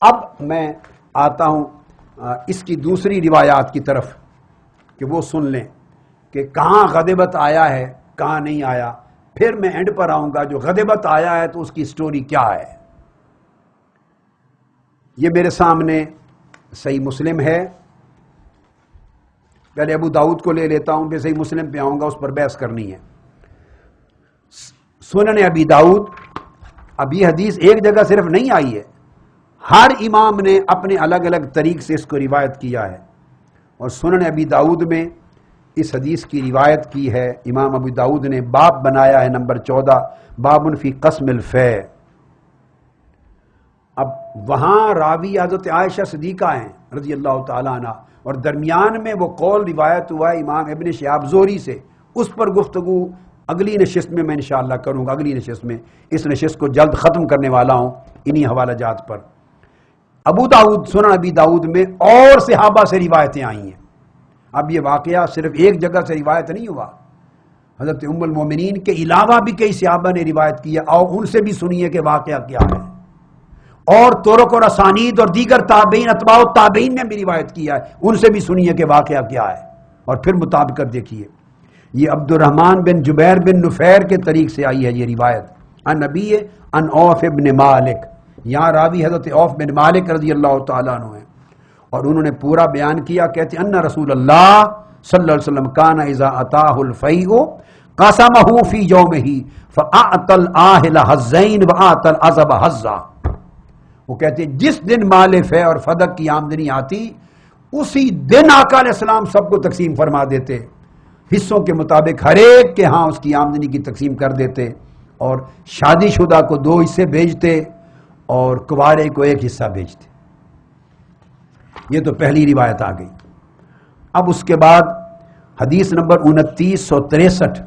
اب میں آتا ہوں اس کی دوسری روایات کی طرف کہ وہ سن لیں کہ کہاں غضبت آیا ہے کہاں نہیں آیا. پھر میں اینڈ پر آؤں گا جو غضبت آیا ہے تو اس کی سٹوری کیا ہے. یہ میرے سامنے صحیح مسلم ہے. پہلے ابو داؤد کو لے لیتا ہوں، پھر صحیح مسلم پہ آؤں گا، اس پر بحث کرنی ہے. سنن ابی داؤد. اب یہ حدیث ایک جگہ صرف نہیں آئی ہے، ہر امام نے اپنے الگ الگ طریق سے اس کو روایت کیا ہے. اور سنن ابی داؤد میں اس حدیث کی روایت کی ہے امام ابو داؤد نے. باب بنایا ہے نمبر 14، باب فی قسم الفیع. اب وہاں راوی حضرت عائشہ صدیقہ ہیں رضی اللہ تعالیٰ عنہ، اور درمیان میں وہ قول روایت ہوا ہے امام ابن شہاب زہری سے. اس پر گفتگو اگلی نشست میں انشاءاللہ کروں گا. اگلی نشست میں، اس نشست کو جلد ختم کرنے والا ہوں انہی حوالہ جات پر. ابو داؤد، سنن ابی داؤد میں اور صحابہ سے روایتیں آئی ہیں. اب یہ واقعہ صرف ایک جگہ سے روایت نہیں ہوا، حضرت ام المومنین کے علاوہ بھی کئی صحابہ نے روایت کیا، اور ان سے بھی سنیے کہ واقعہ کیا ہے. اور طرق اور اسانید اور دیگر تابعین، اتباع التابعین نے بھی روایت کیا ہے، ان سے بھی سنیے کہ واقعہ کیا ہے، اور پھر مطابقت دیکھیے. یہ عبد الرحمن بن جبیر بن نفیر کے طریق سے آئی ہے یہ روایت. ان نبی ان اوف ابن مالک. یہاں راوی حضرت اوف بن مالک رضی اللہ تعالیٰ عنہ ہیں، اور انہوں نے پورا بیان کیا. کہتے ان رسول اللہ صلی اللہ علیہ وسلم کان اذا اتاہ الفیء قسمہ فی یومہ فاعطى الاہل حظین واعطى العزب حظا. وہ کہتے ہیں جس دن مال فے اور فدق کی آمدنی آتی اسی دن آقا علیہ السلام سب کو تقسیم فرما دیتے، حصوں کے مطابق ہر ایک کے ہاں اس کی آمدنی کی تقسیم کر دیتے، اور شادی شدہ کو 2 حصے بھیجتے اور کنوارے کو 1 حصہ بھیجتے. یہ تو پہلی روایت آ گئی. اب اس کے بعد حدیث نمبر 2963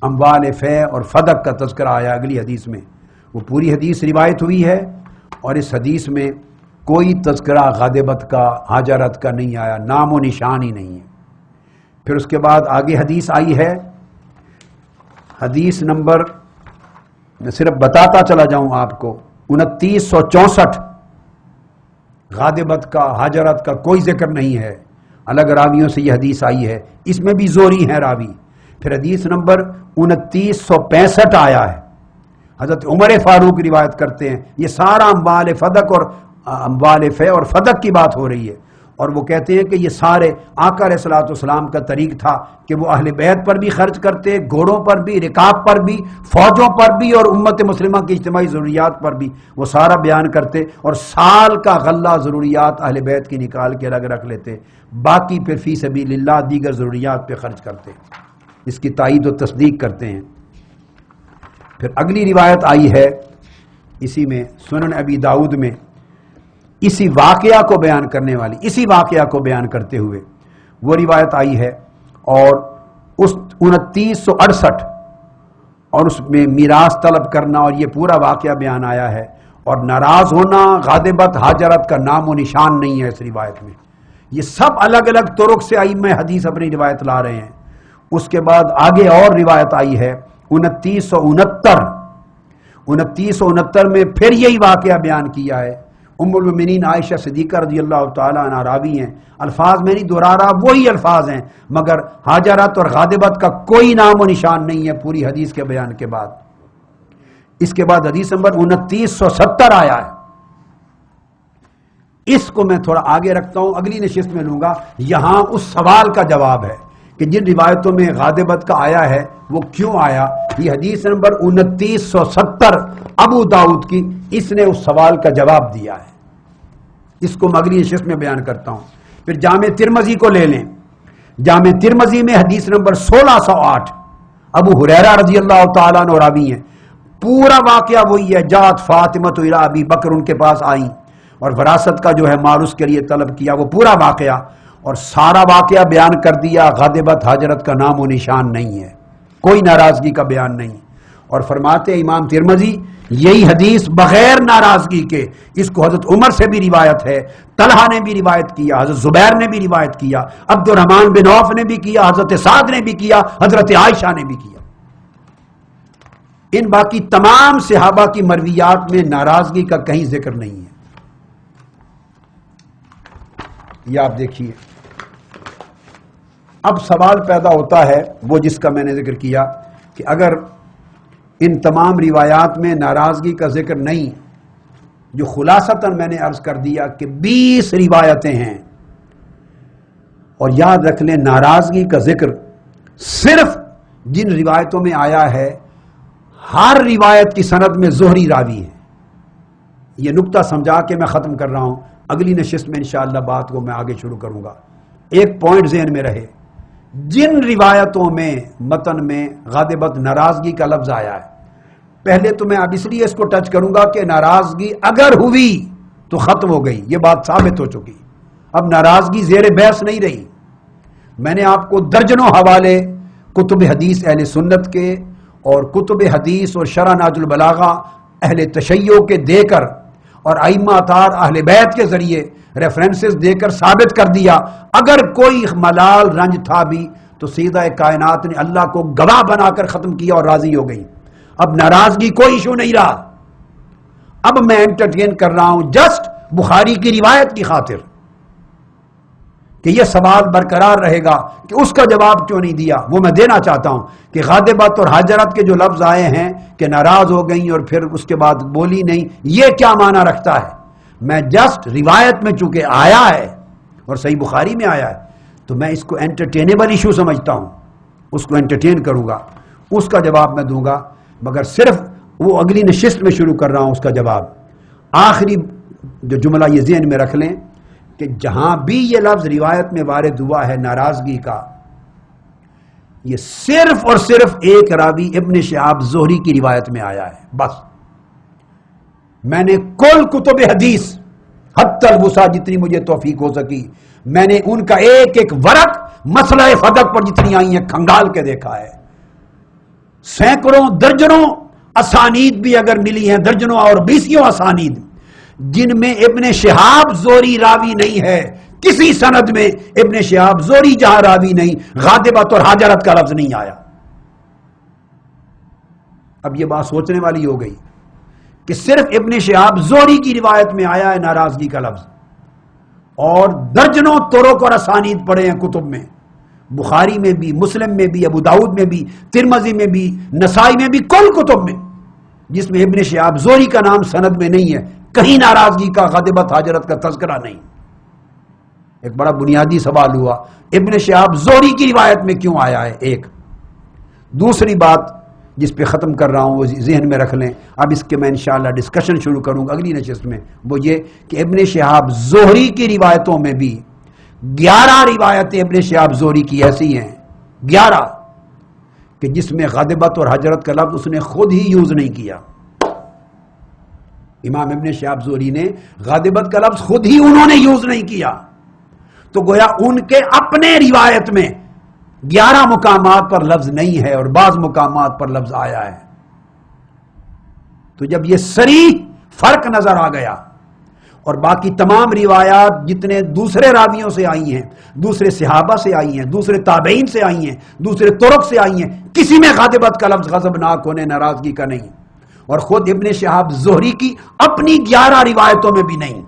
اموال فے اور فدق کا تذکرہ آیا اگلی حدیث میں. وہ پوری حدیث روایت ہوئی ہے، اور اس حدیث میں کوئی تذکرہ غضبت کا، حاجرت کا نہیں آیا، نام و نشان ہی نہیں ہے. پھر اس کے بعد آگے حدیث آئی ہے، حدیث نمبر میں صرف بتاتا چلا جاؤں آپ کو، 2964. غاضبت کا، حاجرت کا کوئی ذکر نہیں ہے، الگ راویوں سے یہ حدیث آئی ہے، اس میں بھی زوری ہے راوی. پھر حدیث نمبر 2965 آیا ہے، حضرت عمر فاروق روایت کرتے ہیں. یہ سارا اموال فدق اور اموال فے اور فدق کی بات ہو رہی ہے، اور وہ کہتے ہیں کہ یہ سارے آقا علیہ الصلوۃ والسلام کا طریق تھا کہ وہ اہل بیت پر بھی خرچ کرتے، گھوڑوں پر بھی، رکاب پر بھی، فوجوں پر بھی، اور امت مسلمہ کی اجتماعی ضروریات پر بھی وہ سارا بیان کرتے، اور سال کا غلہ ضروریات اہل بیت کی نکال کے الگ رکھ لیتے، باقی پھر فی سبیل اللہ دیگر ضروریات پہ خرچ کرتے. اس کی تائید و تصدیق کرتے ہیں. پھر اگلی روایت آئی ہے اسی میں سنن ابی داؤد میں، اسی واقعہ کو بیان کرنے والی، اسی واقعہ کو بیان کرتے ہوئے وہ روایت آئی ہے، اور اس 2968 اور اس میں میراث طلب کرنا اور یہ پورا واقعہ بیان آیا ہے، اور ناراض ہونا، غاضبت، حاجرت کا نام و نشان نہیں ہے اس روایت میں. یہ سب الگ الگ طرق سے ائمہ حدیث اپنی روایت لا رہے ہیں. اس کے بعد آگے اور روایت آئی ہے 2969 میں پھر یہی واقعہ بیان کیا ہے. ام المؤمنین عائشہ صدیقہ رضی اللہ تعالیٰ عنہ راوی ہیں، الفاظ میں نہیں دہرا رہا، وہی الفاظ ہیں، مگر حاجرت اور غاضبت کا کوئی نام و نشان نہیں ہے پوری حدیث کے بیان کے بعد. اس کے بعد حدیث نمبر 2970 آیا ہے. اس کو میں تھوڑا آگے رکھتا ہوں، اگلی نشست میں لوں گا. یہاں اس سوال کا جواب ہے کہ جن روایتوں میں غاضبت کا آیا ہے وہ کیوں آیا. یہ حدیث نمبر 2970 ابو داؤد کی، اس نے اس سوال کا جواب دیا ہے. اس کو میں اگلی نشست میں بیان کرتا ہوں. پھر جامع ترمذی کو لے لیں. جامع ترمذی میں حدیث نمبر 1608 ابو ہریرہ رضی اللہ تعالیٰ عنہ راوی ہیں. پورا واقعہ وہی ہے، جات فاطمہ الی ابی بکر، ان کے پاس آئیں اور وراثت کا جو ہے مال اس کے لیے طلب کیا، وہ پورا واقعہ، اور سارا واقعہ بیان کر دیا. غاضبت، حاجرت کا نام و نشان نہیں ہے، کوئی ناراضگی کا بیان نہیں. اور فرماتے امام ترمذی یہی حدیث بغیر ناراضگی کے، اس کو حضرت عمر سے بھی روایت ہے، طلحہ نے بھی روایت کیا، حضرت زبیر نے بھی روایت کیا، عبد الرحمن بن عوف نے بھی کیا، حضرت سعد نے بھی کیا، حضرت عائشہ نے بھی کیا. ان باقی تمام صحابہ کی مرویات میں ناراضگی کا کہیں ذکر نہیں ہے. یہ آپ دیکھیے. اب سوال پیدا ہوتا ہے وہ جس کا میں نے ذکر کیا کہ اگر ان تمام روایات میں ناراضگی کا ذکر نہیں، جو خلاصتاً میں نے عرض کر دیا کہ 20 روایتیں ہیں، اور یاد رکھ لیں ناراضگی کا ذکر صرف جن روایتوں میں آیا ہے ہر روایت کی سند میں زہری راوی ہے. یہ نقطہ سمجھا کے میں ختم کر رہا ہوں، اگلی نشست میں انشاءاللہ بات کو میں آگے شروع کروں گا. ایک پوائنٹ ذہن میں رہے، جن روایتوں میں متن میں غاضبت ناراضگی کا لفظ آیا ہے، پہلے تو میں اب اس لیے اس کو ٹچ کروں گا کہ ناراضگی اگر ہوئی تو ختم ہو گئی، یہ بات ثابت ہو چکی، اب ناراضگی زیر بحث نہیں رہی. میں نے آپ کو درجنوں حوالے کتب حدیث اہل سنت کے اور کتب حدیث اور شرح نہج البلاغہ اہل تشیع کے دے کر اور ائمہ اطہار اہل بیت کے ذریعے ریفرنسز دے کر ثابت کر دیا، اگر کوئی ملال رنج تھا بھی تو سیدہ کائنات نے اللہ کو گواہ بنا کر ختم کیا اور راضی ہو گئی. اب ناراضگی کوئی ایشو نہیں رہا. اب میں انٹرٹین کر رہا ہوں جسٹ بخاری کی روایت کی خاطر کہ یہ سوال برقرار رہے گا کہ اس کا جواب کیوں نہیں دیا. وہ میں دینا چاہتا ہوں کہ غاضبت اور حاجرت کے جو لفظ آئے ہیں کہ ناراض ہو گئیں اور پھر اس کے بعد بولی نہیں، یہ کیا معنی رکھتا ہے. میں جسٹ روایت میں چونکہ آیا ہے اور صحیح بخاری میں آیا ہے تو میں اس کو انٹرٹینیبل ایشو سمجھتا ہوں، اس کو انٹرٹین کروں گا، اس کا جواب میں دوں گا. مگر صرف وہ اگلی نشست میں شروع کر رہا ہوں اس کا جواب. آخری جو جملہ یہ ذہن میں رکھ لیں کہ جہاں بھی یہ لفظ روایت میں وارد ہوا ہے ناراضگی کا، یہ صرف اور صرف ایک راوی ابن شہاب زہری کی روایت میں آیا ہے بس. میں نے کل کتب حدیث حتی الوسع جتنی مجھے توفیق ہو سکی میں نے ان کا ایک ایک ورق مسئلہ فقہ پر جتنی آئی ہیں کھنگال کے دیکھا ہے. سینکڑوں درجنوں اسانید بھی اگر ملی ہیں، درجنوں اور 20 اسانید جن میں ابن شہاب زہری راوی نہیں ہے، کسی سند میں ابن شہاب زہری جہاں راوی نہیں، غاضبت اور حاجرت کا لفظ نہیں آیا. اب یہ بات سوچنے والی ہو گئی کہ صرف ابن شہاب زہری کی روایت میں آیا ہے ناراضگی کا لفظ، اور درجنوں طرق اور اسانید پڑے ہیں کتب میں، بخاری میں بھی، مسلم میں بھی، ابو داؤد میں بھی، ترمذی میں بھی، نسائی میں بھی، کل کتب میں جس میں ابن شہاب زہری کا نام سند میں نہیں ہے، کہیں ناراضگی کا غاضبت حاجرت کا تذکرہ نہیں. ایک بڑا بنیادی سوال ہوا ابن شہاب زہری کی روایت میں کیوں آیا ہے. ایک دوسری بات جس پہ ختم کر رہا ہوں وہ ذہن میں رکھ لیں، اب اس کے میں انشاءاللہ ڈسکشن شروع کروں گا اگلی نشست میں، وہ یہ کہ ابن شہاب زہری کی روایتوں میں بھی 11 روایتیں ابن شہاب زہری کی ایسی ہیں، 11 کہ جس میں غاضبت اور حاجرت کا لفظ اس نے خود ہی یوز نہیں کیا. امام ابن شہاب زہری نے غاضبت کا لفظ خود ہی انہوں نے یوز نہیں کیا، تو گویا ان کے اپنے روایت میں 11 مقامات پر لفظ نہیں ہے اور بعض مقامات پر لفظ آیا ہے. تو جب یہ صریح فرق نظر آ گیا اور باقی تمام روایات جتنے دوسرے راویوں سے آئی ہیں، دوسرے صحابہ سے آئی ہیں، دوسرے تابعین سے آئی ہیں، دوسرے طرق سے آئی ہیں، کسی میں غاضبت کا لفظ غضبناک ہونے ناراضگی کا نہیں، اور خود ابن شہاب زہری کی اپنی 11 روایتوں میں بھی نہیں.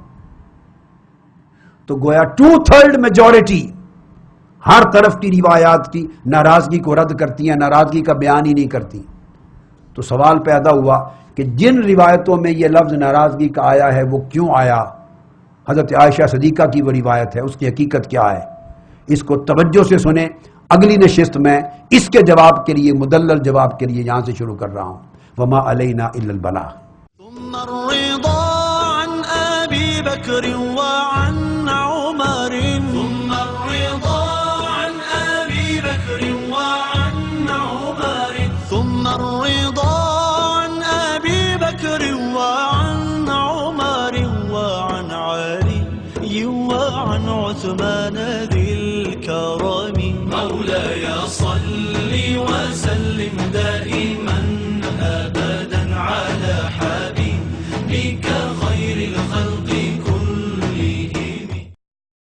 تو گویا 2/3 میجورٹی ہر طرف کی روایات کی ناراضگی کو رد کرتی ہیں، ناراضگی کا بیان ہی نہیں کرتی. تو سوال پیدا ہوا کہ جن روایتوں میں یہ لفظ ناراضگی کا آیا ہے وہ کیوں آیا. حضرت عائشہ صدیقہ کی وہ روایت ہے، اس کی حقیقت کیا ہے. اس کو توجہ سے سنیں، اگلی نشست میں اس کے جواب کے لیے مدلل جواب کے لیے یہاں سے شروع کر رہا ہوں. وما علینا الا البلاغ. ثم الرضا عن ابی بکر وعن عمر، ثم الرضا عن ابی بکر وعن عمر، ثم الرضا عن ابی بکر وعن عمر وعن علی وعن عثمان ذی الکرم. مولاي